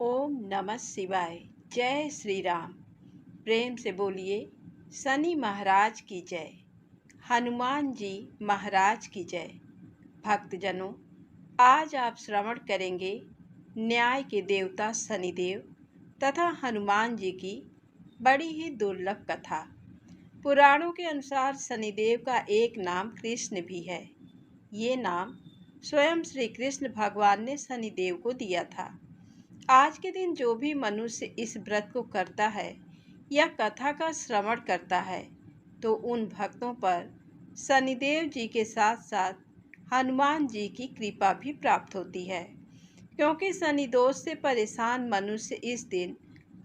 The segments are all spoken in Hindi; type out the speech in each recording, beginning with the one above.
ओम नमः शिवाय। जय श्री राम। प्रेम से बोलिए शनि महाराज की जय, हनुमान जी महाराज की जय। भक्तजनों, आज आप श्रवण करेंगे न्याय के देवता शनिदेव तथा हनुमान जी की बड़ी ही दुर्लभ कथा। पुराणों के अनुसार शनिदेव का एक नाम कृष्ण भी है। ये नाम स्वयं श्री कृष्ण भगवान ने शनिदेव को दिया था। आज के दिन जो भी मनुष्य इस व्रत को करता है या कथा का श्रवण करता है तो उन भक्तों पर शनिदेव जी के साथ साथ हनुमान जी की कृपा भी प्राप्त होती है, क्योंकि शनि दोष से परेशान मनुष्य इस दिन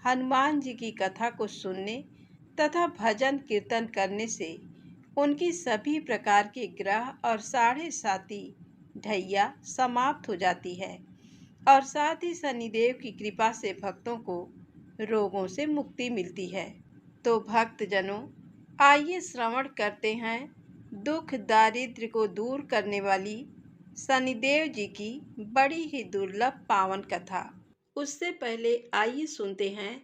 हनुमान जी की कथा को सुनने तथा भजन कीर्तन करने से उनकी सभी प्रकार के ग्रह और साढ़े साती ढैया समाप्त हो जाती है और साथ ही शनिदेव की कृपा से भक्तों को रोगों से मुक्ति मिलती है। तो भक्तजनों, आइए श्रवण करते हैं दुख दारिद्र्य को दूर करने वाली शनिदेव जी की बड़ी ही दुर्लभ पावन कथा। उससे पहले आइए सुनते हैं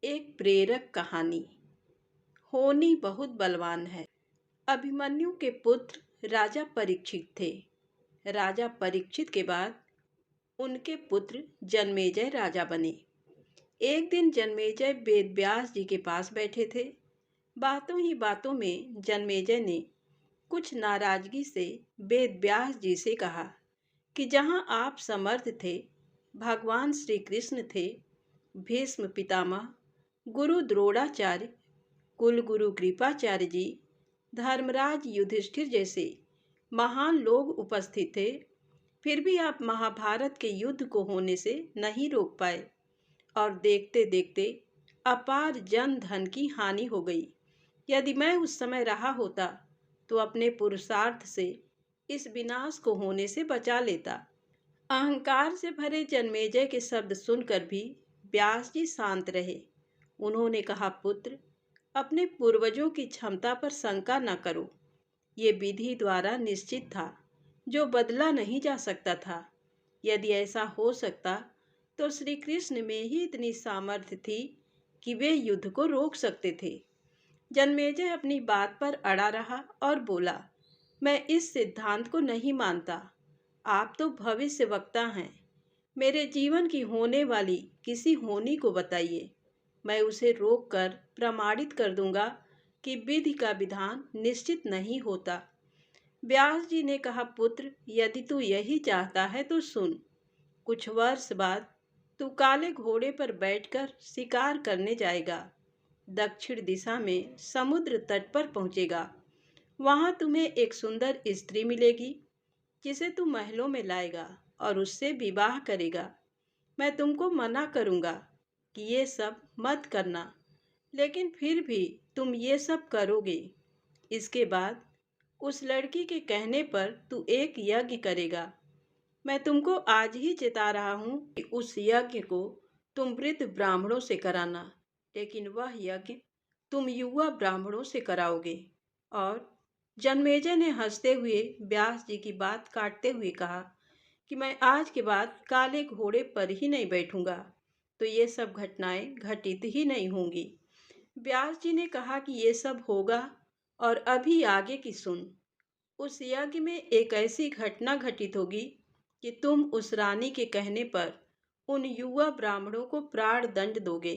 एक प्रेरक कहानी। होनी बहुत बलवान है। अभिमन्यु के पुत्र राजा परीक्षित थे। राजा परीक्षित के बाद उनके पुत्र जन्मेजय राजा बने। एक दिन जन्मेजय वेद व्यास जी के पास बैठे थे। बातों ही बातों में जन्मेजय ने कुछ नाराजगी से वेद व्यास जी से कहा कि जहाँ आप समर्थ थे, भगवान श्री कृष्ण थे, भीष्म पितामह, गुरु द्रोणाचार्य, कुल गुरु कृपाचार्य जी, धर्मराज युधिष्ठिर जैसे महान लोग उपस्थित थे, फिर भी आप महाभारत के युद्ध को होने से नहीं रोक पाए और देखते देखते अपार जन धन की हानि हो गई। यदि मैं उस समय रहा होता तो अपने पुरुषार्थ से इस विनाश को होने से बचा लेता। अहंकार से भरे जन्मेजय के शब्द सुनकर भी व्यास जी शांत रहे। उन्होंने कहा, पुत्र, अपने पूर्वजों की क्षमता पर शंका न करो। ये विधि द्वारा निश्चित था, जो बदला नहीं जा सकता था। यदि ऐसा हो सकता तो श्री कृष्ण में ही इतनी सामर्थ्य थी कि वे युद्ध को रोक सकते थे। जन्मेजय अपनी बात पर अड़ा रहा और बोला, मैं इस सिद्धांत को नहीं मानता। आप तो भविष्यवक्ता हैं। मेरे जीवन की होने वाली किसी होनी को बताइए। मैं उसे रोक कर प्रमाणित कर दूंगा कि विधि का विधान निश्चित नहीं होता। व्यास जी ने कहा, पुत्र, यदि तू यही चाहता है तो सुन। कुछ वर्ष बाद तू काले घोड़े पर बैठकर शिकार करने जाएगा। दक्षिण दिशा में समुद्र तट पर पहुंचेगा। वहां तुम्हें एक सुंदर स्त्री मिलेगी जिसे तू महलों में लाएगा और उससे विवाह करेगा। मैं तुमको मना करूंगा कि ये सब मत करना, लेकिन फिर भी तुम ये सब करोगे। इसके बाद उस लड़की के कहने पर तू एक यज्ञ करेगा। मैं तुमको आज ही चेता रहा हूँ कि उस यज्ञ को तुम वृद्ध ब्राह्मणों से कराना, लेकिन वह यज्ञ तुम युवा ब्राह्मणों से कराओगे। और जन्मेजय ने हंसते हुए व्यास जी की बात काटते हुए कहा कि मैं आज के बाद काले घोड़े पर ही नहीं बैठूंगा, तो ये सब घटनाएं घटित ही नहीं होंगी। व्यास जी ने कहा कि ये सब होगा, और अभी आगे की सुन। उस यज्ञ में एक ऐसी घटना घटित होगी कि तुम उस रानी के कहने पर उन युवा ब्राह्मणों को प्राण दंड दोगे,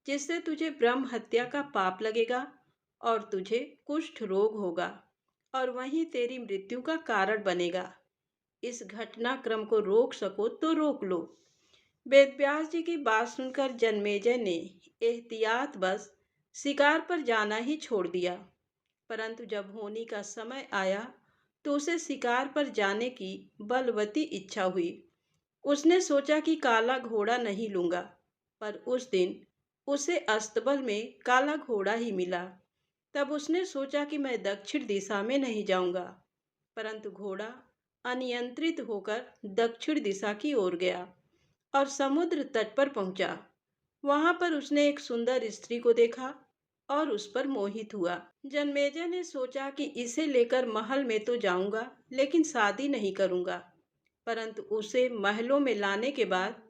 जिससे तुझे ब्रह्म हत्या का पाप लगेगा और तुझे कुष्ठ रोग होगा और वहीं तेरी मृत्यु का कारण बनेगा। इस घटनाक्रम को रोक सको तो रोक लो। वेदव्यास जी की बात सुनकर जन्मेजय ने एहतियात बस शिकार पर जाना ही छोड़ दिया। परंतु जब होनी का समय आया तो उसे शिकार पर जाने की बलवती इच्छा हुई। उसने सोचा कि काला घोड़ा नहीं लूंगा, पर उस दिन उसे अस्तबल में काला घोड़ा ही मिला। तब उसने सोचा कि मैं दक्षिण दिशा में नहीं जाऊंगा, परंतु घोड़ा अनियंत्रित होकर दक्षिण दिशा की ओर गया और समुद्र तट पर पहुंचा। वहां पर उसने एक सुंदर स्त्री को देखा और उस पर मोहित हुआ। जन्मेजय ने सोचा कि इसे लेकर महल में तो जाऊंगा, लेकिन शादी नहीं करूंगा। परंतु उसे महलों में लाने के बाद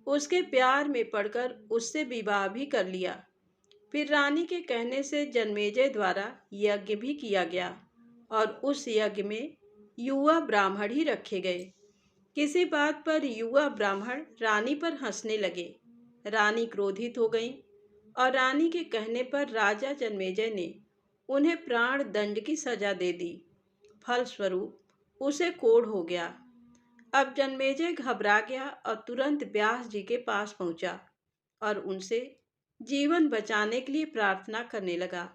उसके प्यार में पड़कर उससे विवाह भी कर लिया। फिर रानी के कहने से जन्मेजय द्वारा यज्ञ भी किया गया और उस यज्ञ में युवा ब्राह्मण ही रखे गए। किसी बात पर युवा ब्राह्मण रानी पर हंसने लगे। रानी क्रोधित हो गई और रानी के कहने पर राजा जन्मेजय ने उन्हें प्राण दंड की सजा दे दी। फलस्वरूप उसे कोढ़ हो गया। अब जन्मेजय घबरा गया और तुरंत व्यास जी के पास पहुंचा और उनसे जीवन बचाने के लिए प्रार्थना करने लगा।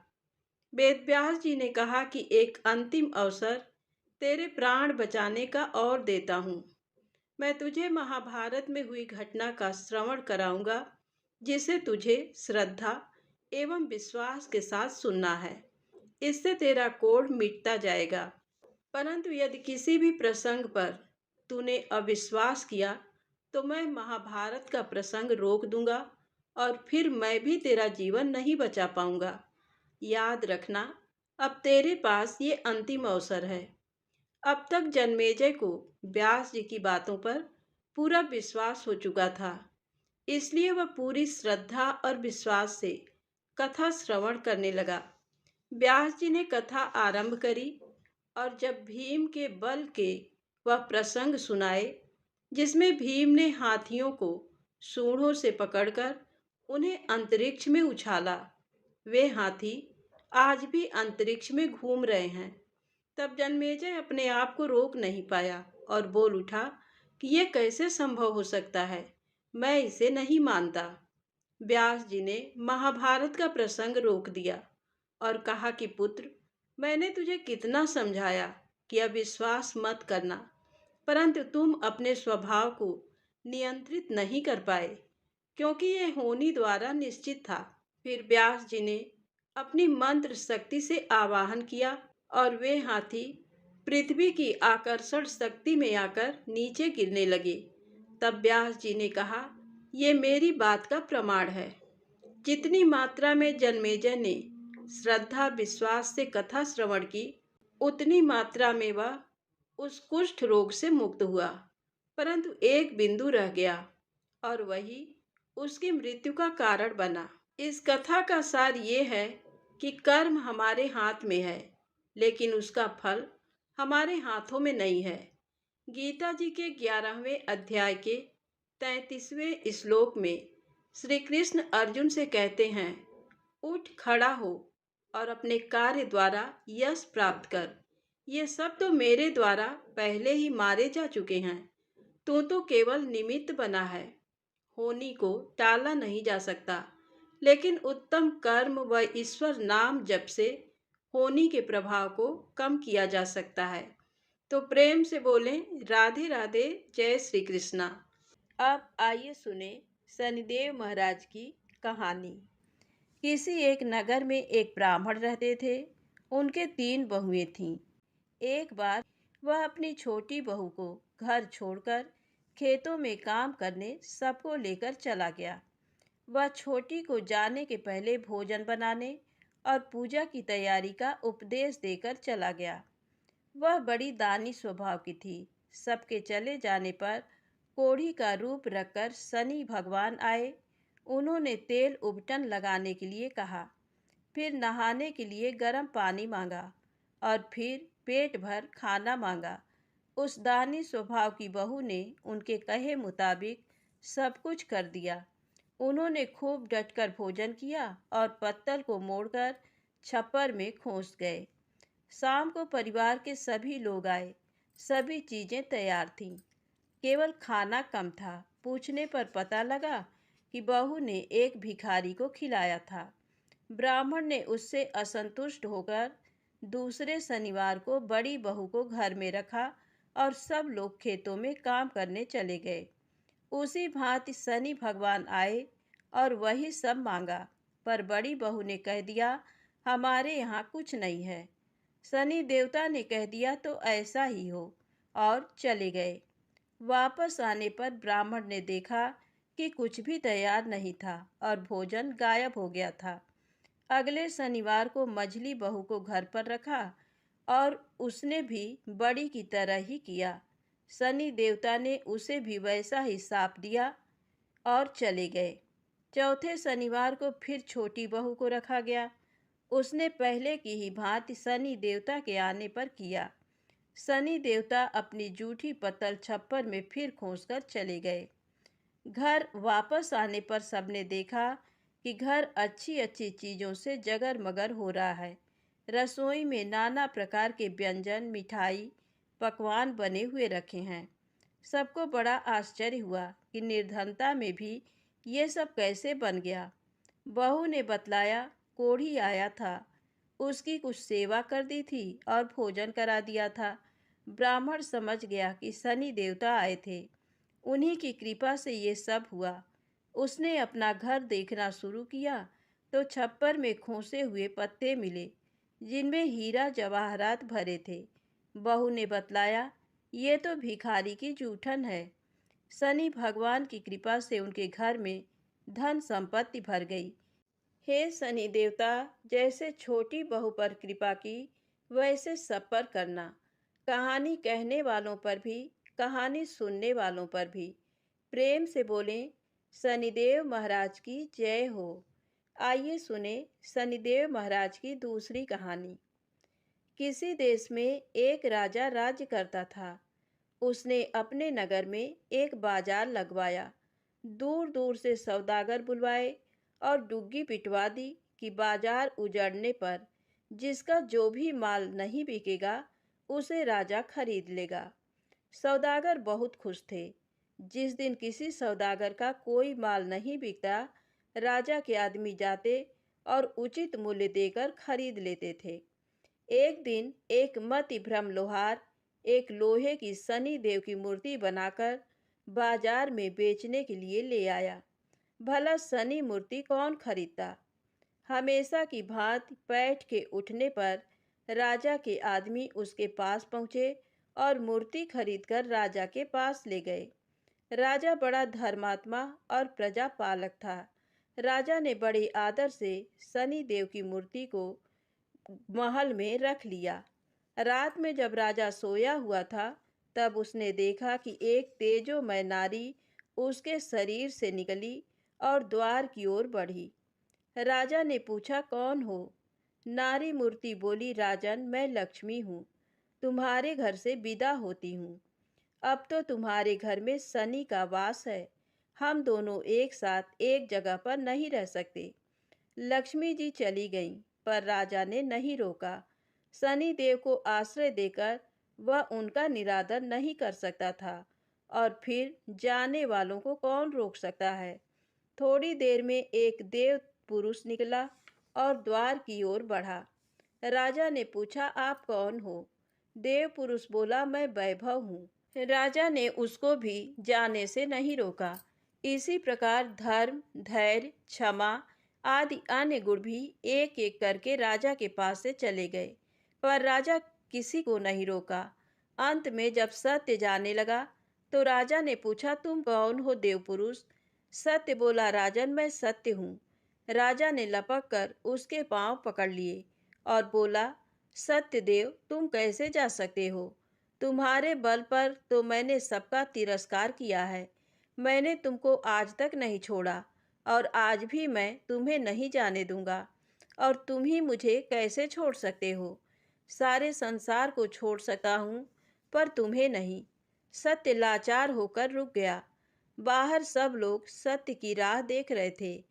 वेद व्यास जी ने कहा कि एक अंतिम अवसर तेरे प्राण बचाने का और देता हूँ। मैं तुझे महाभारत में हुई घटना का श्रवण कराऊंगा, जिसे तुझे श्रद्धा एवं विश्वास के साथ सुनना है। इससे तेरा कोढ़ मिटता जाएगा। परंतु यदि किसी भी प्रसंग पर तूने अविश्वास किया तो मैं महाभारत का प्रसंग रोक दूंगा और फिर मैं भी तेरा जीवन नहीं बचा पाऊंगा। याद रखना, अब तेरे पास ये अंतिम अवसर है। अब तक जन्मेजय को व्यास जी की बातों पर पूरा विश्वास हो चुका था, इसलिए वह पूरी श्रद्धा और विश्वास से कथा श्रवण करने लगा। व्यास जी ने कथा आरंभ करी और जब भीम के बल के वह प्रसंग सुनाए जिसमें भीम ने हाथियों को सूंडों से पकड़कर उन्हें अंतरिक्ष में उछाला, वे हाथी आज भी अंतरिक्ष में घूम रहे हैं, तब जन्मेजय अपने आप को रोक नहीं पाया और बोल उठा कि यह कैसे संभव हो सकता है, मैं इसे नहीं मानता। व्यास जी ने महाभारत का प्रसंग रोक दिया और कहा कि पुत्र, मैंने तुझे कितना समझाया कि अविश्वास मत करना, परंतु तुम अपने स्वभाव को नियंत्रित नहीं कर पाए, क्योंकि यह होनी द्वारा निश्चित था। फिर व्यास जी ने अपनी मंत्र शक्ति से आवाहन किया और वे हाथी पृथ्वी की आकर्षण शक्ति में आकर नीचे गिरने लगे। तब व्यास जी ने कहा, ये मेरी बात का प्रमाण है। जितनी मात्रा में जन्मेजय ने श्रद्धा विश्वास से कथा श्रवण की, उतनी मात्रा में वह उस कुष्ठ रोग से मुक्त हुआ। परंतु एक बिंदु रह गया और वही उसकी मृत्यु का कारण बना। इस कथा का सार ये है कि कर्म हमारे हाथ में है, लेकिन उसका फल हमारे हाथों में नहीं है। गीता जी के 11वें अध्याय के 33वें श्लोक में श्री कृष्ण अर्जुन से कहते हैं, उठ खड़ा हो और अपने कार्य द्वारा यश प्राप्त कर। ये सब तो मेरे द्वारा पहले ही मारे जा चुके हैं, तू तो केवल निमित्त बना है। होनी को टाला नहीं जा सकता, लेकिन उत्तम कर्म व ईश्वर नाम जप से होनी के प्रभाव को कम किया जा सकता है। तो प्रेम से बोलें राधे राधे, जय श्री कृष्णा। अब आइए सुने शनिदेव महाराज की कहानी। किसी एक नगर में एक ब्राह्मण रहते थे। उनके 3 बहुएं थीं। एक बार वह अपनी छोटी बहू को घर छोड़कर खेतों में काम करने सबको लेकर चला गया। वह छोटी को जाने के पहले भोजन बनाने और पूजा की तैयारी का उपदेश देकर चला गया। वह बड़ी दानी स्वभाव की थी। सबके चले जाने पर कोढ़ी का रूप रखकर शनि भगवान आए। उन्होंने तेल उबटन लगाने के लिए कहा, फिर नहाने के लिए गर्म पानी मांगा और फिर पेट भर खाना मांगा। उस दानी स्वभाव की बहू ने उनके कहे मुताबिक सब कुछ कर दिया। उन्होंने खूब डटकर भोजन किया और पत्तल को मोड़कर छप्पर में खोस गए। शाम को परिवार के सभी लोग आए। सभी चीज़ें तैयार थीं, केवल खाना कम था। पूछने पर पता लगा कि बहू ने एक भिखारी को खिलाया था। ब्राह्मण ने उससे असंतुष्ट होकर दूसरे शनिवार को बड़ी बहू को घर में रखा और सब लोग खेतों में काम करने चले गए। उसी भांति शनि भगवान आए और वही सब मांगा, पर बड़ी बहू ने कह दिया, हमारे यहाँ कुछ नहीं है। शनि देवता ने कह दिया तो ऐसा ही हो, और चले गए। वापस आने पर ब्राह्मण ने देखा कि कुछ भी तैयार नहीं था और भोजन गायब हो गया था। अगले शनिवार को मझली बहू को घर पर रखा और उसने भी बड़ी की तरह ही किया। शनि देवता ने उसे भी वैसा ही शाप दिया। और चले गए। चौथे शनिवार को फिर छोटी बहू को रखा गया। उसने पहले की ही भांति शनि देवता के आने पर किया। शनि देवता अपनी जूठी पत्तल छप्पर में फिर खोसकर चले गए। घर वापस आने पर सबने देखा कि घर अच्छी अच्छी चीज़ों से जगरमगर हो रहा है। रसोई में नाना प्रकार के व्यंजन, मिठाई, पकवान बने हुए रखे हैं। सबको बड़ा आश्चर्य हुआ कि निर्धनता में भी ये सब कैसे बन गया। बहू ने बतलाया, कोढ़ी आया था, उसकी कुछ सेवा कर दी थी और भोजन करा दिया था। ब्राह्मण समझ गया कि शनि देवता आए थे, उन्हीं की कृपा से ये सब हुआ। उसने अपना घर देखना शुरू किया तो छप्पर में खोसे हुए पत्ते मिले, जिनमें हीरा जवाहरात भरे थे। बहू ने बतलाया, ये तो भिखारी की जूठन है। शनि भगवान की कृपा से उनके घर में धन संपत्ति भर गई। हे शनि देवता, जैसे छोटी बहू पर कृपा की वैसे सब पर करना। कहानी कहने वालों पर भी, कहानी सुनने वालों पर भी। प्रेम से बोलें, शनिदेव महाराज की जय हो। आइए सुने शनिदेव महाराज की दूसरी कहानी। किसी देश में एक राजा राज्य करता था। उसने अपने नगर में एक बाजार लगवाया। दूर दूर से सौदागर बुलवाए और डुग्गी पिटवा दी कि बाजार उजड़ने पर जिसका जो भी माल नहीं बिकेगा उसे राजा खरीद लेगा। सौदागर बहुत खुश थे। जिस दिन किसी सौदागर का कोई माल नहीं बिकता, राजा के आदमी जाते और उचित मूल्य देकर खरीद लेते थे। एक दिन एक मतिभ्रम लोहार एक लोहे की शनि देव की मूर्ति बनाकर बाजार में बेचने के लिए ले आया। भला शनि मूर्ति कौन खरीदता। हमेशा की भांति पैठ के उठने पर राजा के आदमी उसके पास पहुँचे और मूर्ति खरीदकर राजा के पास ले गए। राजा बड़ा धर्मात्मा और प्रजा पालक था। राजा ने बड़े आदर से शनि देव की मूर्ति को महल में रख लिया। रात में जब राजा सोया हुआ था, तब उसने देखा कि एक तेजोमय नारी उसके शरीर से निकली और द्वार की ओर बढ़ी। राजा ने पूछा, कौन हो? नारी मूर्ति बोली, राजन, मैं लक्ष्मी हूँ, तुम्हारे घर से विदा होती हूँ। अब तो तुम्हारे घर में शनि का वास है, हम दोनों एक साथ एक जगह पर नहीं रह सकते। लक्ष्मी जी चली गईं, पर राजा ने नहीं रोका। शनि देव को आश्रय देकर वह उनका निरादर नहीं कर सकता था, और फिर जाने वालों को कौन रोक सकता है। थोड़ी देर में एक देव पुरुष निकला और द्वार की ओर बढ़ा। राजा ने पूछा, आप कौन हो? देव पुरुष बोला, मैं वैभव हूँ। राजा ने उसको भी जाने से नहीं रोका। इसी प्रकार धर्म, धैर्य, क्षमा आदि अन्य गुण भी एक एक करके राजा के पास से चले गए, पर राजा किसी को नहीं रोका। अंत में जब सत्य जाने लगा तो राजा ने पूछा, तुम कौन हो देवपुरुष? सत्य बोला, राजन, मैं सत्य हूँ। राजा ने लपक कर उसके पांव पकड़ लिए और बोला, सत्यदेव, तुम कैसे जा सकते हो? तुम्हारे बल पर तो मैंने सबका तिरस्कार किया है। मैंने तुमको आज तक नहीं छोड़ा और आज भी मैं तुम्हें नहीं जाने दूंगा, और तुम ही मुझे कैसे छोड़ सकते हो? सारे संसार को छोड़ सकता हूँ, पर तुम्हें नहीं। सत्य लाचार होकर रुक गया। बाहर सब लोग सत्य की राह देख रहे थे।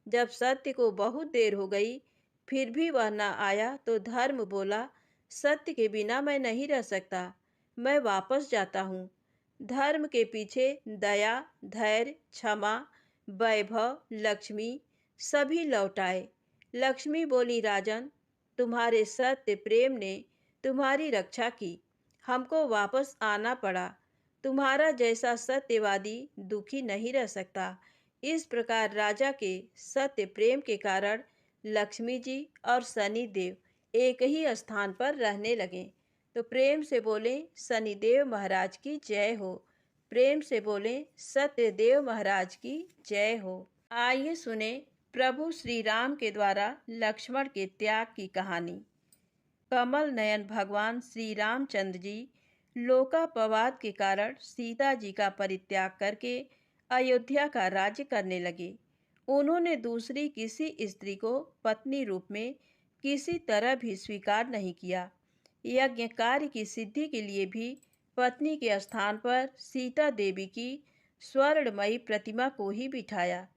जब सत्य को बहुत देर हो गई फिर भी वह न आया तो धर्म बोला, सत्य के बिना मैं नहीं रह सकता, मैं वापस जाता हूँ। धर्म के पीछे दया, धैर्य, क्षमा, वैभव, लक्ष्मी सभी लौट आए। लक्ष्मी बोली, राजन, तुम्हारे सत्य प्रेम ने तुम्हारी रक्षा की, हमको वापस आना पड़ा। तुम्हारा जैसा सत्यवादी दुखी नहीं रह सकता। इस प्रकार राजा के सत्य प्रेम के कारण लक्ष्मी जी और शनि देव एक ही स्थान पर रहने लगे। तो प्रेम से बोले, शनिदेव महाराज की जय हो। प्रेम से बोले, सत्यदेव महाराज की जय हो। आइए सुने प्रभु श्री राम के द्वारा लक्ष्मण के त्याग की कहानी। कमल नयन भगवान श्री रामचंद्र जी लोकापवाद के कारण सीता जी का परित्याग करके अयोध्या का राज्य करने लगे। उन्होंने दूसरी किसी स्त्री को पत्नी रूप में किसी तरह भी स्वीकार नहीं किया। यज्ञ कार्य की सिद्धि के लिए भी पत्नी के स्थान पर सीता देवी की स्वर्णमयी प्रतिमा को ही बिठाया।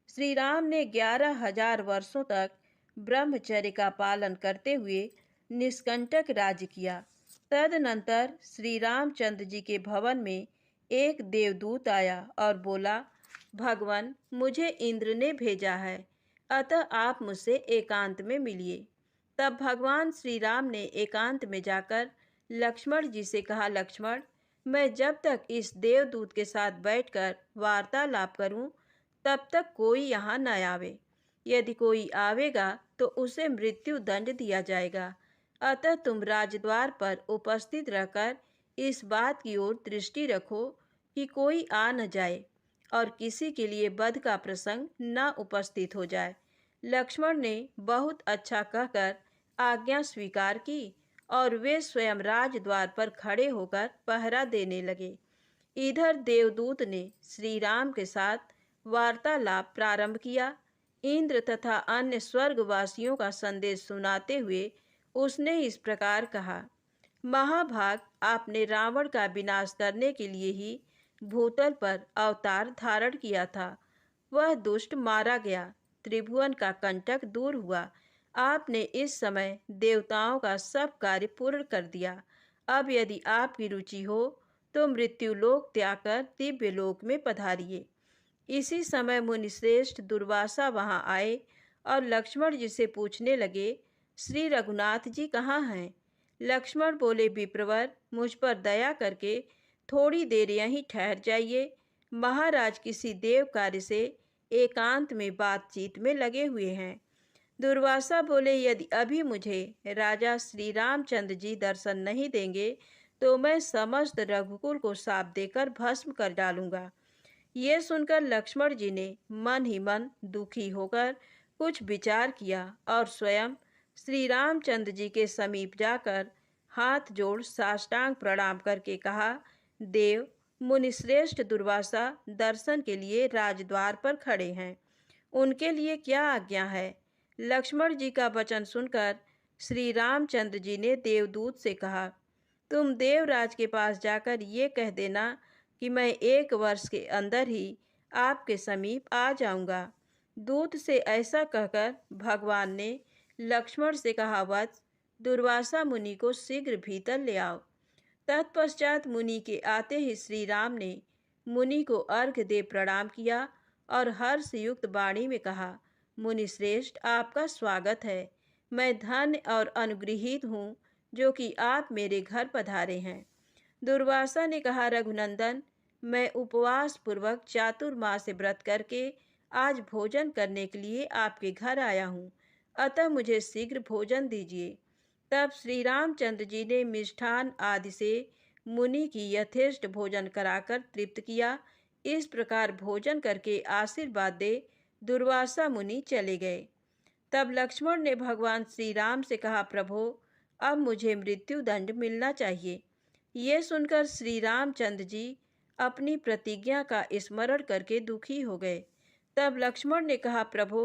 श्री राम ने 11,000 वर्षों तक ब्रह्मचर्य का पालन करते हुए निष्कंटक राज्य किया। तदनंतर श्री रामचंद्र जी के भवन में एक देवदूत आया और बोला, भगवान, मुझे इंद्र ने भेजा है, अतः आप मुझसे एकांत में मिलिए। तब भगवान श्री राम ने एकांत में जाकर लक्ष्मण जी से कहा, लक्ष्मण, मैं जब तक इस देवदूत के साथ बैठकर वार्तालाप करूं, तब तक कोई यहाँ न आवे। यदि कोई आवेगा तो उसे मृत्यु दंड दिया जाएगा। अतः तुम राजद्वार पर उपस्थित रहकर इस बात की ओर दृष्टि रखो कि कोई आ न जाए और किसी के लिए वध का प्रसंग न उपस्थित हो जाए। लक्ष्मण ने बहुत अच्छा कहकर आज्ञा स्वीकार की और वे स्वयं राजद्वार पर खड़े होकर पहरा देने लगे। इधर देवदूत ने श्री राम के साथ वार्तालाप प्रारंभ किया। इंद्र तथा अन्य स्वर्गवासियों का संदेश सुनाते हुए उसने इस प्रकार कहा, महाभाग, आपने रावण का विनाश करने के लिए ही भूतल पर अवतार धारण किया था। वह दुष्ट मारा गया, त्रिभुवन का कंटक दूर हुआ। आपने इस समय देवताओं का सब कार्य पूर्ण कर दिया। अब यदि आपकी रुचि हो तो मृत्युलोक त्याग कर दिव्य लोक में पधारिए। इसी समय मुनिश्रेष्ठ दुर्वासा वहां आए और लक्ष्मण जी से पूछने लगे, श्री रघुनाथ जी कहाँ हैं? लक्ष्मण बोले, विप्रवर, मुझ पर दया करके थोड़ी देर यहीं ठहर जाइए। महाराज किसी देव कार्य से एकांत में बातचीत में लगे हुए हैं। दुर्वासा बोले, यदि अभी मुझे राजा श्री रामचंद्र जी दर्शन नहीं देंगे तो मैं समस्त रघुकुल को शाप देकर भस्म कर डालूंगा। ये सुनकर लक्ष्मण जी ने मन ही मन दुखी होकर कुछ विचार किया और स्वयं श्री रामचंद्र जी के समीप जाकर हाथ जोड़ साष्टांग प्रणाम करके कहा, देव, मुनिश्रेष्ठ दुर्वासा दर्शन के लिए राजद्वार पर खड़े हैं, उनके लिए क्या आज्ञा है? लक्ष्मण जी का वचन सुनकर श्री रामचंद्र जी ने देवदूत से कहा, तुम देवराज के पास जाकर ये कह देना कि मैं 1 वर्ष के अंदर ही आपके समीप आ जाऊंगा। दूत से ऐसा कहकर भगवान ने लक्ष्मण से कहा, वत्स, दुर्वासा मुनि को शीघ्र भीतर ले आओ। तत्पश्चात मुनि के आते ही श्री राम ने मुनि को अर्घ्य दे प्रणाम किया और हर्ष युक्त वाणी में कहा, मुनि श्रेष्ठ, आपका स्वागत है। मैं धन्य और अनुगृहीत हूँ जो कि आप मेरे घर पधारे हैं। दुर्वासा ने कहा, रघुनंदन, मैं उपवास पूर्वक चातुर्मास व्रत करके आज भोजन करने के लिए आपके घर आया हूँ, अतः मुझे शीघ्र भोजन दीजिए। तब श्री रामचंद्र जी ने मिष्ठान आदि से मुनि की यथेष्ट भोजन कराकर तृप्त किया। इस प्रकार भोजन करके आशीर्वाद दे दुर्वासा मुनि चले गए। तब लक्ष्मण ने भगवान श्री राम से कहा, प्रभो, अब मुझे मृत्यु दंड मिलना चाहिए। ये सुनकर श्री रामचंद्र जी अपनी प्रतिज्ञा का स्मरण करके दुखी हो गए। तब लक्ष्मण ने कहा, प्रभो,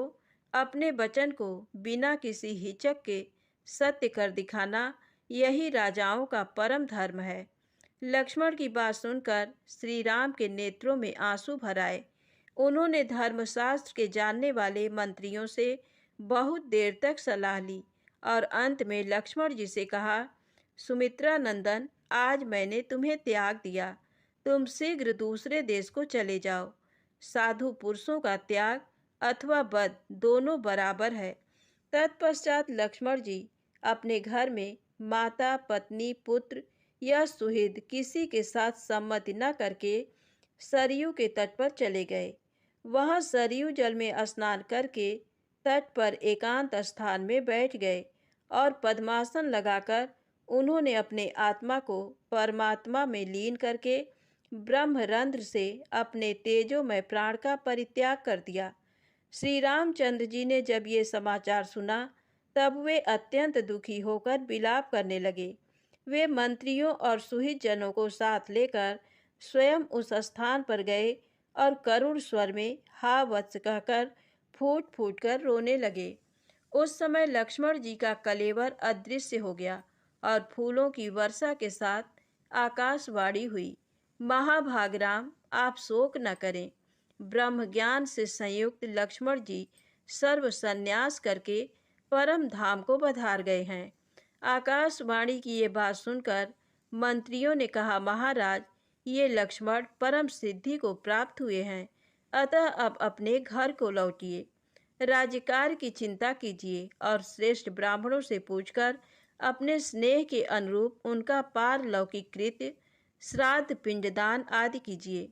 अपने वचन को बिना किसी हिचक के सत्य कर दिखाना यही राजाओं का परम धर्म है। लक्ष्मण की बात सुनकर श्री राम के नेत्रों में आंसू भर आए। उन्होंने धर्मशास्त्र के जानने वाले मंत्रियों से बहुत देर तक सलाह ली और अंत में लक्ष्मण जी से कहा, सुमित्रा नंदन, आज मैंने तुम्हें त्याग दिया, तुम शीघ्र दूसरे देश को चले जाओ। साधु पुरुषों का त्याग अथवा वध दोनों बराबर है। तत्पश्चात लक्ष्मण जी अपने घर में माता, पत्नी, पुत्र या सुहृद किसी के साथ सम्मति न करके सरयू के तट पर चले गए। वहां सरयू जल में स्नान करके तट पर एकांत स्थान में बैठ गए और पद्मासन लगाकर उन्होंने अपने आत्मा को परमात्मा में लीन करके ब्रह्मरंध्र से अपने तेजोमय प्राण का परित्याग कर दिया। श्री रामचंद्र जी ने जब ये समाचार सुना तब वे अत्यंत दुखी होकर विलाप करने लगे। वे मंत्रियों और सुहित जनों को साथ लेकर स्वयं उस स्थान पर गए और करुण स्वर में हा वत्स कहकर फूट फूट कर रोने लगे। उस समय लक्ष्मण जी का कलेवर अदृश्य हो गया और फूलों की वर्षा के साथ आकाशवाणी हुई, महाभागराम, आप शोक न करें। ब्रह्म ज्ञान से संयुक्त लक्ष्मण जी सर्व संन्यास करके परम धाम को पधार गए हैं। आकाशवाणी की ये बात सुनकर मंत्रियों ने कहा, महाराज, ये लक्ष्मण परम सिद्धि को प्राप्त हुए हैं, अतः अब अपने घर को लौटिए। राज्यकार्य की चिंता कीजिए और श्रेष्ठ ब्राह्मणों से पूछकर अपने स्नेह के अनुरूप उनका पारलौकिक कृत्य, श्राद्ध, पिंडदान आदि कीजिए।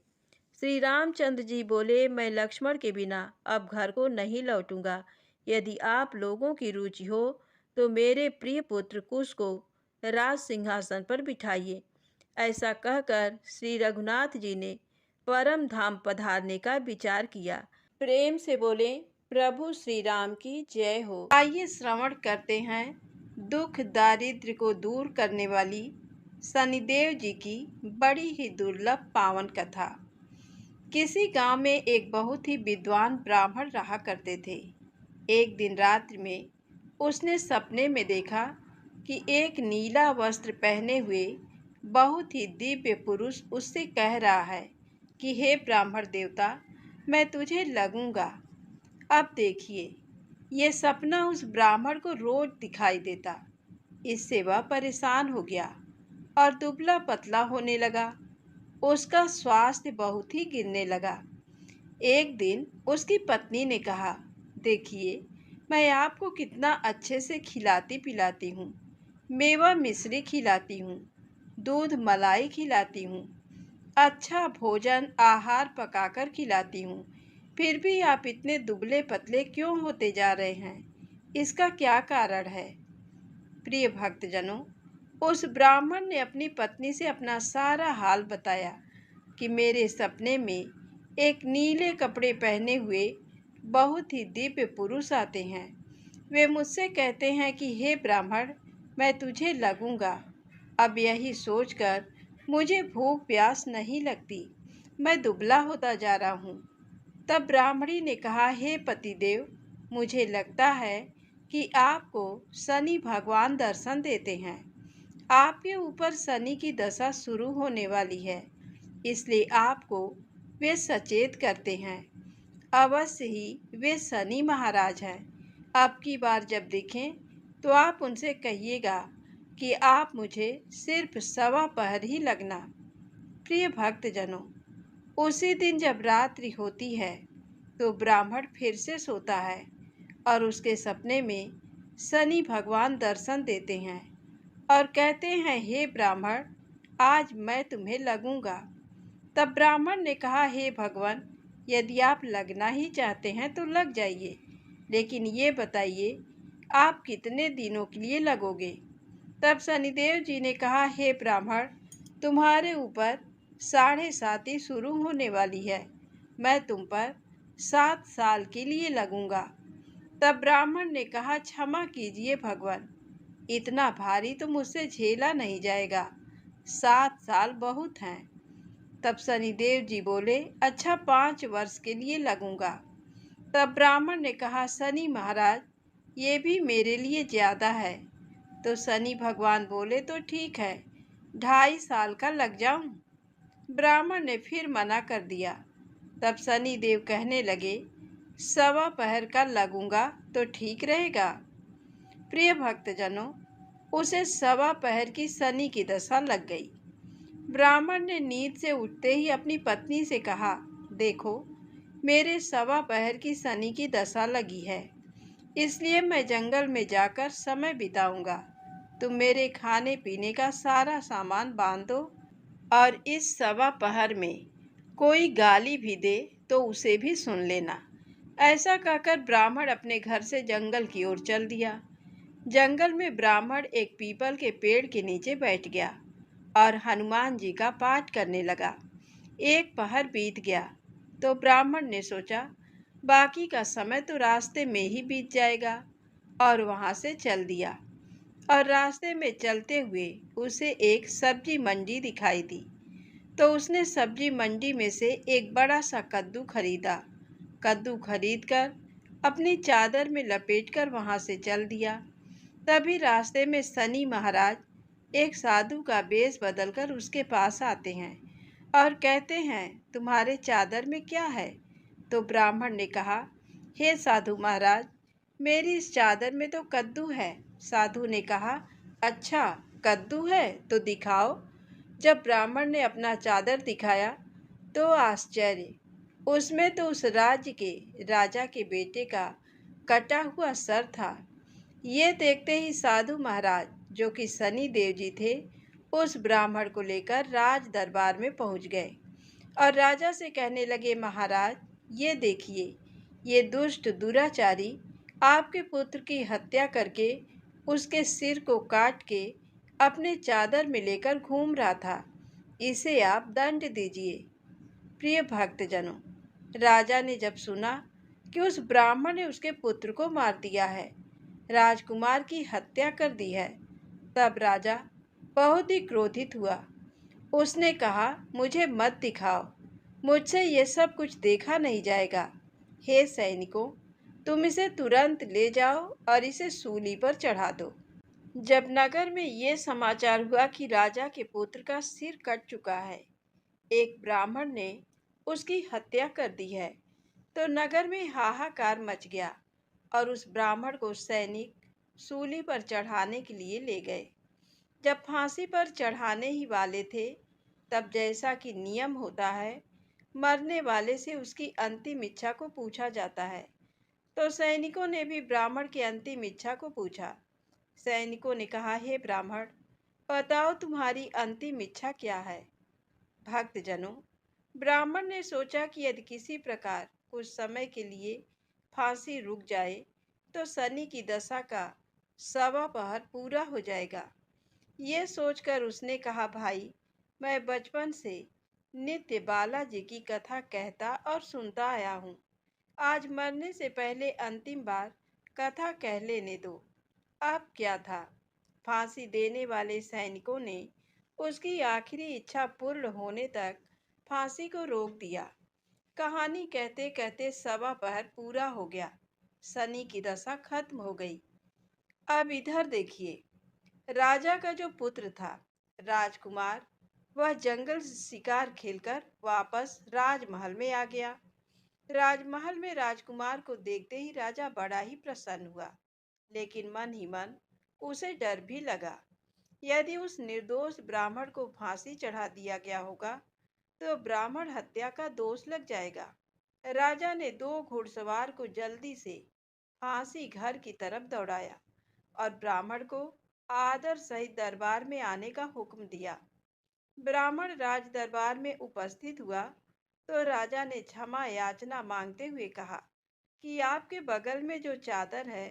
श्री रामचंद्र जी बोले, मैं लक्ष्मण के बिना अब घर को नहीं लौटूंगा। यदि आप लोगों की रुचि हो तो मेरे प्रिय पुत्र कुश को राज सिंहासन पर बिठाइए। ऐसा कहकर श्री रघुनाथ जी ने परम धाम पधारने का विचार किया। प्रेम से बोले, प्रभु श्री राम की जय हो। आइए श्रवण करते हैं दुख दारिद्र्य को दूर करने वाली शनिदेव जी की बड़ी ही दुर्लभ पावन कथा। किसी गांव में एक बहुत ही विद्वान ब्राह्मण रहा करते थे। एक दिन रात्रि में उसने सपने में देखा कि एक नीला वस्त्र पहने हुए बहुत ही दिव्य पुरुष उससे कह रहा है कि हे ब्राह्मण देवता, मैं तुझे लगूंगा। अब देखिए, ये सपना उस ब्राह्मण को रोज दिखाई देता। इससे वह परेशान हो गया और दुबला पतला होने लगा। उसका स्वास्थ्य बहुत ही गिरने लगा। एक दिन उसकी पत्नी ने कहा, देखिए, मैं आपको कितना अच्छे से खिलाती पिलाती हूँ, मेवा मिश्री खिलाती हूँ, दूध मलाई खिलाती हूँ, अच्छा भोजन आहार पकाकर खिलाती हूँ, फिर भी आप इतने दुबले पतले क्यों होते जा रहे हैं? इसका क्या कारण है? प्रिय भक्तजनों, उस ब्राह्मण ने अपनी पत्नी से अपना सारा हाल बताया कि मेरे सपने में एक नीले कपड़े पहने हुए बहुत ही दिव्य पुरुष आते हैं। वे मुझसे कहते हैं कि हे ब्राह्मण, मैं तुझे लगूंगा। अब यही सोचकर मुझे भूख प्यास नहीं लगती, मैं दुबला होता जा रहा हूँ। तब ब्राह्मणी ने कहा, हे पतिदेव, मुझे लगता है कि आपको शनि भगवान दर्शन देते हैं। आपके ऊपर शनि की दशा शुरू होने वाली है, इसलिए आपको वे सचेत करते हैं। अवश्य ही वे शनि महाराज हैं। अब की बार जब दिखें तो आप उनसे कहिएगा कि आप मुझे सिर्फ 1.25 पहर ही लगना। प्रिय भक्तजनों, उसी दिन जब रात्रि होती है तो ब्राह्मण फिर से सोता है और उसके सपने में शनि भगवान दर्शन देते हैं और कहते हैं, हे ब्राह्मण, आज मैं तुम्हें लगूंगा। तब ब्राह्मण ने कहा, हे भगवान, यदि आप लगना ही चाहते हैं तो लग जाइए, लेकिन ये बताइए आप कितने दिनों के लिए लगोगे? तब शनिदेव जी ने कहा, हे ब्राह्मण, तुम्हारे ऊपर 7.5 शुरू होने वाली है, मैं तुम पर 7 साल के लिए लगूंगा। तब ब्राह्मण ने कहा, क्षमा कीजिए भगवान, इतना भारी तो मुझसे झेला नहीं जाएगा, 7 साल बहुत हैं। तब शनिदेव जी बोले, अच्छा 5 वर्ष के लिए लगूंगा। तब ब्राह्मण ने कहा, शनि महाराज, ये भी मेरे लिए ज़्यादा है। तो शनि भगवान बोले, तो ठीक है, 2.5 साल का लग जाऊं? ब्राह्मण ने फिर मना कर दिया। तब शनि देव कहने लगे, 1.25 पहर का लगूंगा तो ठीक रहेगा। प्रिय भक्तजनों, उसे 1.25 पहर की शनि की दशा लग गई। ब्राह्मण ने नींद से उठते ही अपनी पत्नी से कहा, देखो, मेरे 1.25 पहर की शनि की दशा लगी है, इसलिए मैं जंगल में जाकर समय बिताऊंगा। तुम मेरे खाने पीने का सारा सामान बांध दो और इस 1.25 पहर में कोई गाली भी दे तो उसे भी सुन लेना। ऐसा कहकर ब्राह्मण अपने घर से जंगल की ओर चल दिया। जंगल में ब्राह्मण एक पीपल के पेड़ के नीचे बैठ गया और हनुमान जी का पाठ करने लगा। 1 पहर बीत गया तो ब्राह्मण ने सोचा, बाकी का समय तो रास्ते में ही बीत जाएगा, और वहां से चल दिया। और रास्ते में चलते हुए उसे एक सब्जी मंडी दिखाई दी। तो उसने सब्जी मंडी में से एक बड़ा सा कद्दू खरीदा। कद्दू खरीदकर अपनी चादर में लपेटकर वहां से चल दिया। तभी रास्ते में शनि महाराज एक साधु का वेश बदलकर उसके पास आते हैं और कहते हैं, तुम्हारे चादर में क्या है? तो ब्राह्मण ने कहा, हे साधु महाराज, मेरी इस चादर में तो कद्दू है। साधु ने कहा, अच्छा, कद्दू है तो दिखाओ। जब ब्राह्मण ने अपना चादर दिखाया तो आश्चर्य, उसमें तो उस राज्य के राजा के बेटे का कटा हुआ सर था। ये देखते ही साधु महाराज, जो कि शनि देव जी थे, उस ब्राह्मण को लेकर राज दरबार में पहुंच गए और राजा से कहने लगे, महाराज, ये देखिए, ये दुष्ट दुराचारी आपके पुत्र की हत्या करके उसके सिर को काट के अपने चादर में लेकर घूम रहा था। इसे आप दंड दीजिए। प्रिय भक्तजनों, राजा ने जब सुना कि उस ब्राह्मण ने उसके पुत्र को मार दिया है, राजकुमार की हत्या कर दी है, तब राजा बहुत ही क्रोधित हुआ। उसने कहा, मुझे मत दिखाओ, मुझसे ये सब कुछ देखा नहीं जाएगा। हे सैनिकों, तुम इसे तुरंत ले जाओ और इसे सूली पर चढ़ा दो। जब नगर में ये समाचार हुआ कि राजा के पुत्र का सिर कट चुका है, एक ब्राह्मण ने उसकी हत्या कर दी है, तो नगर में हाहाकार मच गया और उस ब्राह्मण को सैनिक सूली पर चढ़ाने के लिए ले गए। जब फांसी पर चढ़ाने ही वाले थे, तब जैसा कि नियम होता है, मरने वाले से उसकी अंतिम इच्छा को पूछा जाता है। तो सैनिकों ने भी ब्राह्मण की अंतिम इच्छा को पूछा। सैनिकों ने कहा, हे ब्राह्मण, बताओ तुम्हारी अंतिम इच्छा क्या है? भक्तजनों, ब्राह्मण ने सोचा कि यदि किसी प्रकार कुछ समय के लिए फांसी रुक जाए तो शनि की दशा का 1.25 पूरा हो जाएगा। ये सोचकर उसने कहा, भाई, मैं बचपन से नित्य बालाजी की कथा कहता और सुनता आया हूँ। आज मरने से पहले अंतिम बार कथा कह लेने दो। अब क्या था? फांसी देने वाले सैनिकों ने उसकी आखिरी इच्छा पूर्ण होने तक फांसी को रोक दिया। कहानी कहते कहते 1.25 पूरा हो गया। शनि की दशा खत्म हो गई। अब इधर देखिए, राजा का जो पुत्र था, राजकुमार, वह जंगल से शिकार खेलकर वापस राजमहल में आ गया। राजमहल में राजकुमार को देखते ही राजा बड़ा ही प्रसन्न हुआ, लेकिन मन ही मन उसे डर भी लगा। यदि उस निर्दोष ब्राह्मण को फांसी चढ़ा दिया गया होगा तो ब्राह्मण हत्या का दोष लग जाएगा। राजा ने 2 घुड़सवार को जल्दी से फांसी घर की तरफ दौड़ाया और ब्राह्मण को आदर सहित दरबार में आने का हुक्म दिया। ब्राह्मण राज दरबार में उपस्थित हुआ तो राजा ने क्षमा याचना मांगते हुए कहा कि आपके बगल में जो चादर है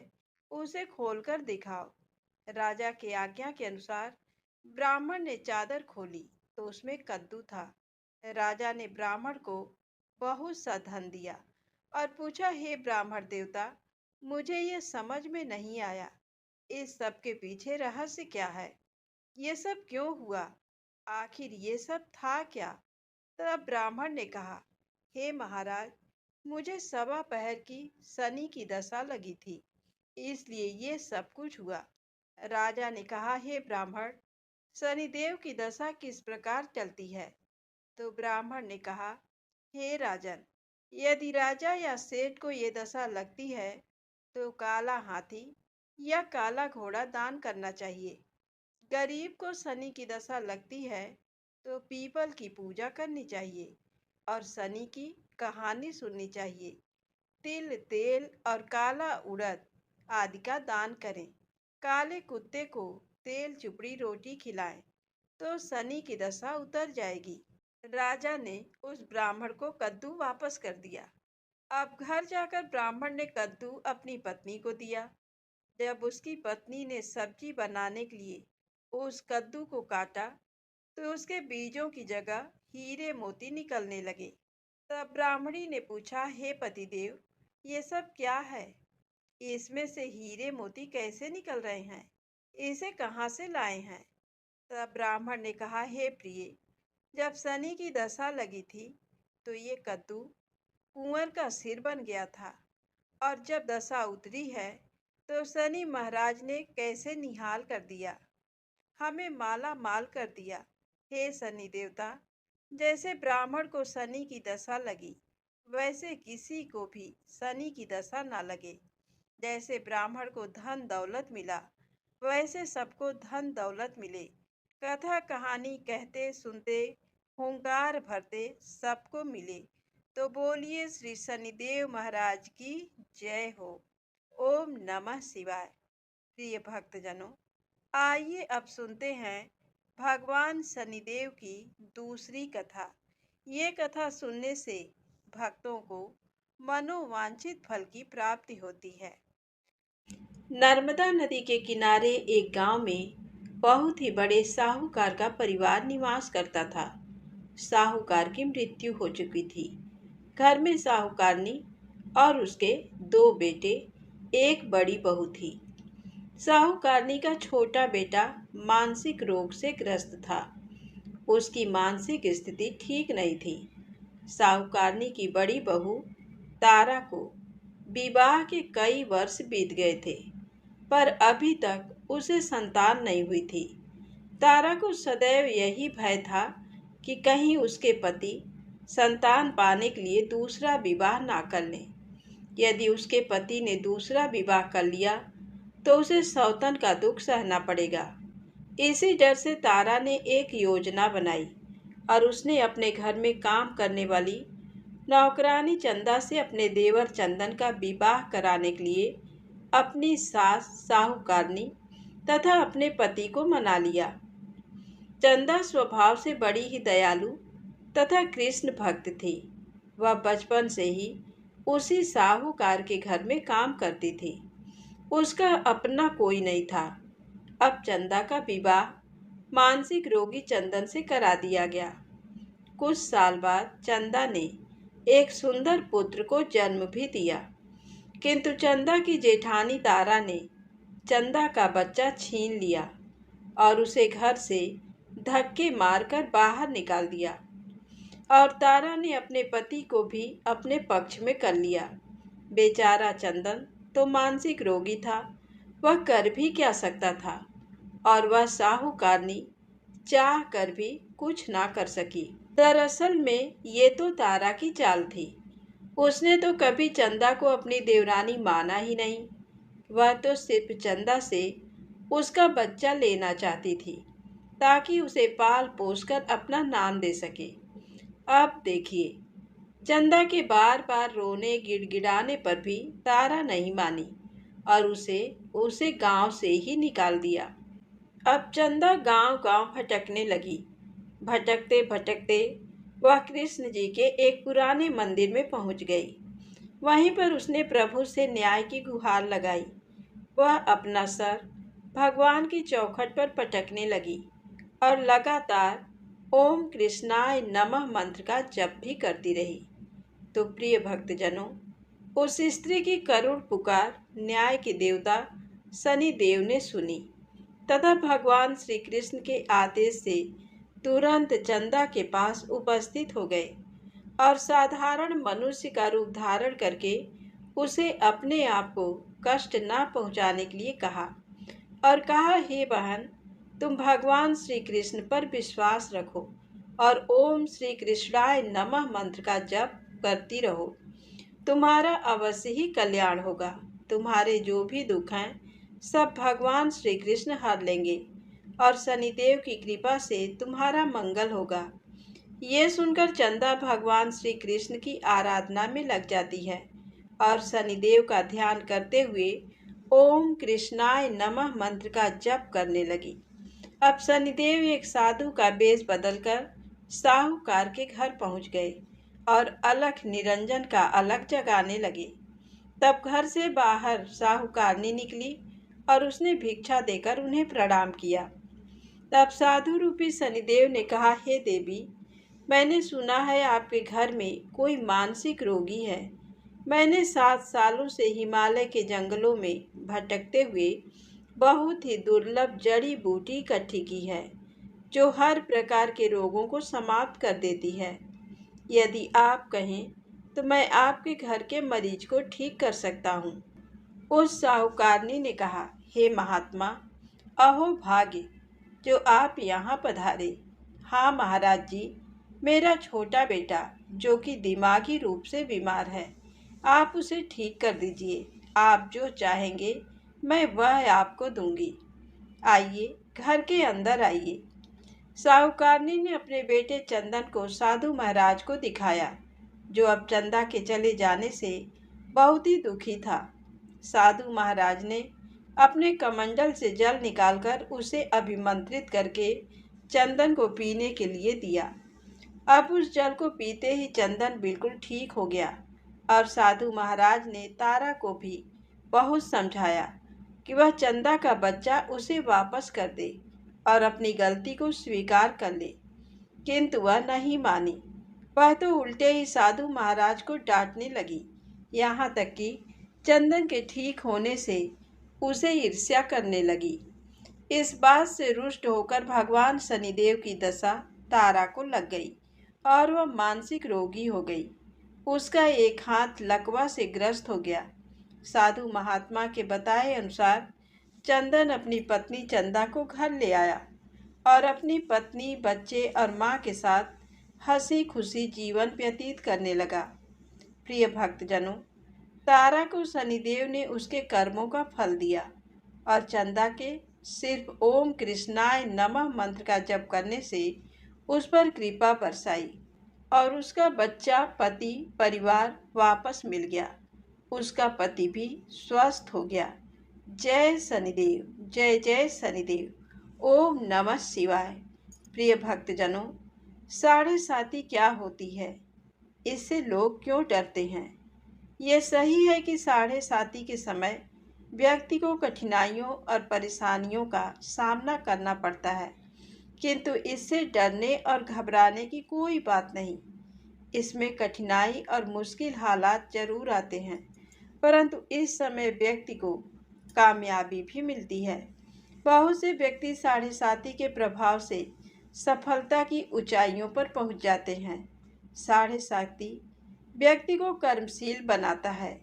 उसे खोलकर दिखाओ। राजा की आज्ञा के अनुसार ब्राह्मण ने चादर खोली तो उसमें कद्दू था। राजा ने ब्राह्मण को बहुत सा धन दिया और पूछा, हे ब्राह्मण देवता, मुझे ये समझ में नहीं आया, इस सब के पीछे रहस्य क्या है? ये सब क्यों हुआ? आखिर ये सब था क्या? तब ब्राह्मण ने कहा, हे महाराज, मुझे 1.25 की शनि की दशा लगी थी, इसलिए ये सब कुछ हुआ। राजा ने कहा, हे ब्राह्मण, शनिदेव की दशा किस प्रकार चलती है? तो ब्राह्मण ने कहा, हे राजन, यदि राजा या सेठ को ये दशा लगती है तो काला हाथी या काला घोड़ा दान करना चाहिए। गरीब को शनि की दशा लगती है तो पीपल की पूजा करनी चाहिए और शनि की कहानी सुननी चाहिए। तिल, तेल और काला उड़द आदि का दान करें। काले कुत्ते को तेल चुपड़ी रोटी खिलाएं तो शनि की दशा उतर जाएगी। राजा ने उस ब्राह्मण को कद्दू वापस कर दिया। अब घर जाकर ब्राह्मण ने कद्दू अपनी पत्नी को दिया। जब उसकी पत्नी ने सब्जी बनाने के लिए उस कद्दू को काटा तो उसके बीजों की जगह हीरे मोती निकलने लगे। तब ब्राह्मणी ने पूछा, हे पतिदेव, ये सब क्या है? इसमें से हीरे मोती कैसे निकल रहे हैं? इसे कहाँ से लाए हैं? तब ब्राह्मण ने कहा, हे प्रिय, जब शनि की दशा लगी थी तो ये कद्दू कुंवर का सिर बन गया था। और जब दशा उतरी है तो शनि महाराज ने कैसे निहाल कर दिया, हमें माला माल कर दिया। हे शनि देवता, जैसे ब्राह्मण को शनि की दशा लगी वैसे किसी को भी शनि की दशा ना लगे। जैसे ब्राह्मण को धन दौलत मिला वैसे सबको धन दौलत मिले। कथा कहानी कहते सुनते हुंकार भरते सबको मिले। तो बोलिए श्री शनिदेव महाराज की जय हो। ओम नमः शिवाय। प्रिय भक्तजनों, आइए अब सुनते हैं भगवान शनिदेव की दूसरी कथा। ये कथा सुनने से भक्तों को मनोवांछित फल की प्राप्ति होती है। नर्मदा नदी के किनारे एक गांव में बहुत ही बड़े साहूकार का परिवार निवास करता था। साहूकार की मृत्यु हो चुकी थी। घर में साहूकारनी और उसके 2 बेटे, एक बड़ी बहू थी। साहूकारनी का छोटा बेटा मानसिक रोग से ग्रस्त था। उसकी मानसिक स्थिति ठीक नहीं थी। साहूकारनी की बड़ी बहू तारा को विवाह के कई वर्ष बीत गए थे, पर अभी तक उसे संतान नहीं हुई थी। तारा को सदैव यही भय था कि कहीं उसके पति संतान पाने के लिए दूसरा विवाह ना कर लें। यदि उसके पति ने दूसरा विवाह कर लिया तो उसे सौतन का दुख सहना पड़ेगा। इसी डर से तारा ने एक योजना बनाई और उसने अपने घर में काम करने वाली नौकरानी चंदा से अपने देवर चंदन का विवाह कराने के लिए अपनी सास साहूकारनी तथा अपने पति को मना लिया। चंदा स्वभाव से बड़ी ही दयालु तथा कृष्ण भक्त थी। वह बचपन से ही उसी साहूकार के घर में काम करती थी। उसका अपना कोई नहीं था। अब चंदा का विवाह मानसिक रोगी चंदन से करा दिया गया। कुछ साल बाद चंदा ने एक सुंदर पुत्र को जन्म भी दिया, किंतु चंदा की जेठानी तारा ने चंदा का बच्चा छीन लिया और उसे घर से धक्के मारकर बाहर निकाल दिया। और तारा ने अपने पति को भी अपने पक्ष में कर लिया। बेचारा चंदन तो मानसिक रोगी था, वह कर भी क्या सकता था, और वह साहूकारनी चाह कर भी कुछ ना कर सकी। दरअसल में ये तो तारा की चाल थी। उसने तो कभी चंदा को अपनी देवरानी माना ही नहीं। वह तो सिर्फ चंदा से उसका बच्चा लेना चाहती थी ताकि उसे पाल पोस कर अपना नाम दे सके। अब देखिए, चंदा के बार बार रोने गिड़गिड़ाने पर भी तारा नहीं मानी और उसे गांव से ही निकाल दिया। अब चंदा गांव-गांव भटकने लगी। भटकते भटकते वह कृष्ण जी के एक पुराने मंदिर में पहुंच गई। वहीं पर उसने प्रभु से न्याय की गुहार लगाई। वह अपना सर भगवान की चौखट पर पटकने लगी और लगातार ओम कृष्णाय नमः मंत्र का जप भी करती रही। तो प्रिय भक्तजनों, उस स्त्री की करुण पुकार न्याय के देवता शनि देव ने सुनी तथा भगवान श्री कृष्ण के आदेश से तुरंत चंदा के पास उपस्थित हो गए और साधारण मनुष्य का रूप धारण करके उसे अपने आप को कष्ट न पहुंचाने के लिए कहा और कहा, हे बहन, तुम भगवान श्री कृष्ण पर विश्वास रखो और ओम श्री कृष्णाय नमः मंत्र का जप करती रहो। तुम्हारा अवश्य ही कल्याण होगा। तुम्हारे जो भी दुख हैं सब भगवान श्री कृष्ण हर लेंगे और शनिदेव की कृपा से तुम्हारा मंगल होगा। ये सुनकर चंदा भगवान श्री कृष्ण की आराधना में लग जाती है और शनिदेव का ध्यान करते हुए ओम कृष्णाय नमः मंत्र का जप करने लगी। अब शनिदेव एक साधु का वेश बदलकर साहूकार के घर पहुंच गए और अलख निरंजन का अलख जगाने लगे। तब घर से बाहर साहूकारनी निकली और उसने भिक्षा देकर उन्हें प्रणाम किया। तब साधु रूपी शनिदेव ने कहा, हे देवी, मैंने सुना है आपके घर में कोई मानसिक रोगी है। मैंने 7 सालों से हिमालय के जंगलों में भटकते हुए बहुत ही दुर्लभ जड़ी बूटी इकट्ठी की है। जो हर प्रकार के रोगों को समाप्त कर देती है। यदि आप कहें तो मैं आपके घर के मरीज को ठीक कर सकता हूँ। उस साहूकारनी ने कहा, हे महात्मा, अहो भाग्य जो आप यहाँ पधारे। हाँ महाराज जी, मेरा छोटा बेटा जो कि दिमागी रूप से बीमार है, आप उसे ठीक कर दीजिए। आप जो चाहेंगे मैं वह आपको दूंगी। आइए, घर के अंदर आइए। साहूकारनी ने अपने बेटे चंदन को साधु महाराज को दिखाया, जो अब चंदा के चले जाने से बहुत ही दुखी था। साधु महाराज ने अपने कमंडल से जल निकालकर उसे अभिमंत्रित करके चंदन को पीने के लिए दिया। अब उस जल को पीते ही चंदन बिल्कुल ठीक हो गया और साधु महाराज ने तारा को भी बहुत समझाया कि वह चंदा का बच्चा उसे वापस कर दे और अपनी गलती को स्वीकार कर ले, किंतु वह नहीं मानी। वह तो उल्टे ही साधु महाराज को डांटने लगी, यहाँ तक कि चंदन के ठीक होने से उसे ईर्ष्या करने लगी। इस बात से रुष्ट होकर भगवान शनिदेव की दशा तारा को लग गई और वह मानसिक रोगी हो गई। उसका एक हाथ लकवा से ग्रस्त हो गया। साधु महात्मा के बताए अनुसार चंदन अपनी पत्नी चंदा को घर ले आया और अपनी पत्नी, बच्चे और माँ के साथ हंसी खुशी जीवन व्यतीत करने लगा। प्रिय भक्तजनों, तारा को शनिदेव ने उसके कर्मों का फल दिया और चंदा के सिर्फ ओम कृष्णाय नमः मंत्र का जप करने से उस पर कृपा बरसाई और उसका बच्चा, पति, परिवार वापस मिल गया। उसका पति भी स्वस्थ हो गया। जय शनिदेव, जय जय शनिदेव। ओम नमः शिवाय। प्रिय भक्तजनों, साढ़े साती क्या होती है? इससे लोग क्यों डरते हैं? यह सही है कि साढ़े साती के समय व्यक्ति को कठिनाइयों और परेशानियों का सामना करना पड़ता है, किंतु इससे डरने और घबराने की कोई बात नहीं। इसमें कठिनाई और मुश्किल हालात जरूर आते हैं, परंतु इस समय व्यक्ति को कामयाबी भी मिलती है। बहुत से व्यक्ति साढ़े साती के प्रभाव से सफलता की ऊंचाइयों पर पहुंच जाते हैं। साढ़े साती व्यक्ति को कर्मशील बनाता है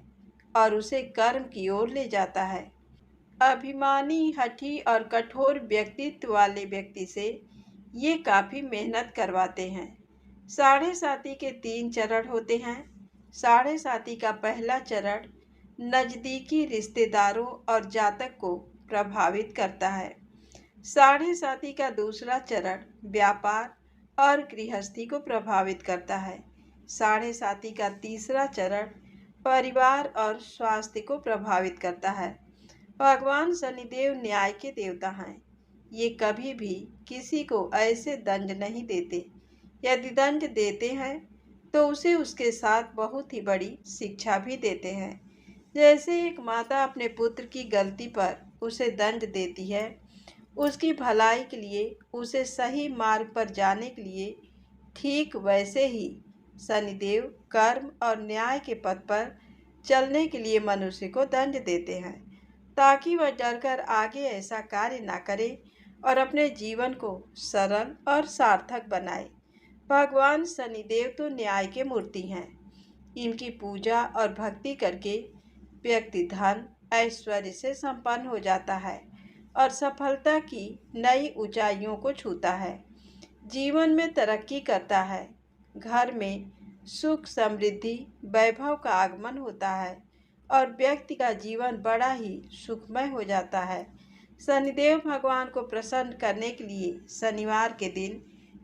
और उसे कर्म की ओर ले जाता है। अभिमानी, हठी और कठोर व्यक्तित्व वाले व्यक्ति से ये काफ़ी मेहनत करवाते हैं। साढ़े साती के 3 चरण होते हैं। साढ़े साती का पहला चरण नज़दीकी रिश्तेदारों और जातक को प्रभावित करता है। साढ़े साती का दूसरा चरण व्यापार और गृहस्थी को प्रभावित करता है। साढ़े साती का तीसरा चरण परिवार और स्वास्थ्य को प्रभावित करता है। भगवान शनिदेव न्याय के देवता हैं। ये कभी भी किसी को ऐसे दंड नहीं देते। यदि दंड देते हैं तो उसे उसके साथ बहुत ही बड़ी शिक्षा भी देते हैं। जैसे एक माता अपने पुत्र की गलती पर उसे दंड देती है, उसकी भलाई के लिए, उसे सही मार्ग पर जाने के लिए, ठीक वैसे ही शनिदेव कर्म और न्याय के पथ पर चलने के लिए मनुष्य को दंड देते हैं, ताकि वह डरकर आगे ऐसा कार्य ना करे और अपने जीवन को सरल और सार्थक बनाए। भगवान शनिदेव तो न्याय के मूर्ति हैं। इनकी पूजा और भक्ति करके व्यक्ति धन, ऐश्वर्य से संपन्न हो जाता है और सफलता की नई ऊंचाइयों को छूता है। जीवन में तरक्की करता है। घर में सुख, समृद्धि, वैभव का आगमन होता है और व्यक्ति का जीवन बड़ा ही सुखमय हो जाता है। शनिदेव भगवान को प्रसन्न करने के लिए शनिवार के दिन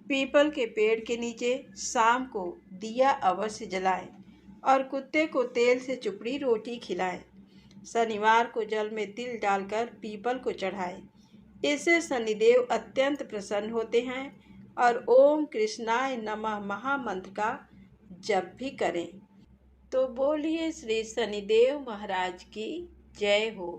पीपल के पेड़ के नीचे शाम को दिया अवश्य जलाएं और कुत्ते को तेल से चुपड़ी रोटी खिलाएं। शनिवार को जल में तिल डालकर पीपल को चढ़ाएं। इससे शनिदेव अत्यंत प्रसन्न होते हैं और ओम कृष्णाय नमः महामंत्र का जप भी करें। तो बोलिए श्री शनिदेव महाराज की जय हो।